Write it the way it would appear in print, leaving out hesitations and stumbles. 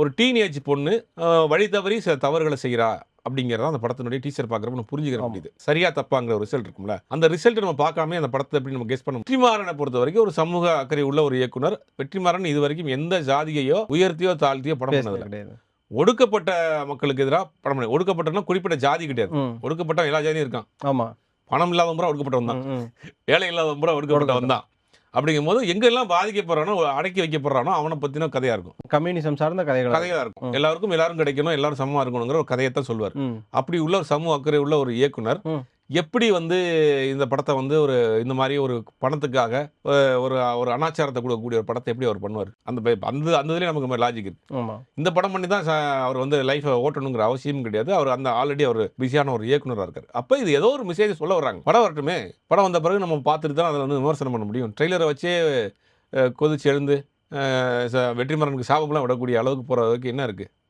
ஒரு டீனேஜ் பொண்ணு வழி தவறி சில தவறுகளை செய்கிறா அப்படிங்கிறத அந்த படத்தினுடைய டீச்சர் பார்க்குறப்ப நம்ம புரிஞ்சுக்கிற முடியுது. சரியா தப்பாங்கிற ஒரு ரிசல்ட் இருக்கும்ல, அந்த ரிசல்ட் நம்ம பார்க்காம அந்த படத்தை எப்படி நம்ம கெஸ் பண்ண வெற்றிமாறனை பொறுத்த வரைக்கும் ஒரு சமூக அக்கறை உள்ள ஒரு இயக்குனர். வெற்றிமாறன் இது வரைக்கும் எந்த ஜாதியையோ உயர்த்தியோ தாழ்த்தியோ படம் பண்ணதில்லை. கிடையாது. ஒடுக்கப்பட்ட மக்களுக்கு எதிராக படம் பண்ணி ஒடுக்கப்பட்டனா குறிப்பிட்ட ஜாதி கிடையாது. ஒடுக்கப்பட்ட எல்லா ஜாதியும் இருக்கான். ஆமா. பணம் இல்லாதவன் பூரா ஒடுக்கப்பட்டவன் தான். வேலை இல்லாதவன் பூரா ஒடுக்கப்பட்டவன் தான். அப்படிங்கும்போது எங்கெல்லாம் பாதிக்கப்படுறானோ அடக்கி வைக்கப்படுறானோ அவனை பத்தின கதையா இருக்கும். கம்யூனிசம் சார்ந்த கதையா இருக்கும். எல்லாரும் கிடைக்கணும், எல்லாரும் சமமா இருக்கணுங்கிற ஒரு கதையை தான் சொல்லுவார். அப்படி உள்ள ஒரு சமூக அக்கறை உள்ள ஒரு இயக்குனர் எப்படி இந்த படத்தை ஒரு இந்த மாதிரி ஒரு பணத்துக்காக ஒரு ஒரு அனாச்சாரத்தை கொடுக்கக்கூடிய ஒரு படத்தை எப்படி அவர் பண்ணுவார்? அந்த இதுலேயே நமக்கு லாஜிக் இருக்கு. இந்த படம் பண்ணி தான் அவர் லைஃபை ஓட்டணுங்கிற அவசியமும் கிடையாது. அவர் ஆல்ரெடி அவர் பிஸியான ஒரு இயக்குனராக இருக்கார். அப்போ இது ஏதோ ஒரு மெசேஜ் சொல்ல வர்றாங்க. படம் வரட்டுமே, படம் வந்த பிறகு நம்ம பார்த்துட்டு தான் அதில் விமர்சனம் பண்ண முடியும். ட்ரெய்லரை வச்சே கொதிச்சு எழுந்து வெற்றிமாறனுக்கு சாபம்லாம் விடக்கூடிய அளவுக்கு போகிறதுக்கு என்ன இருக்குது?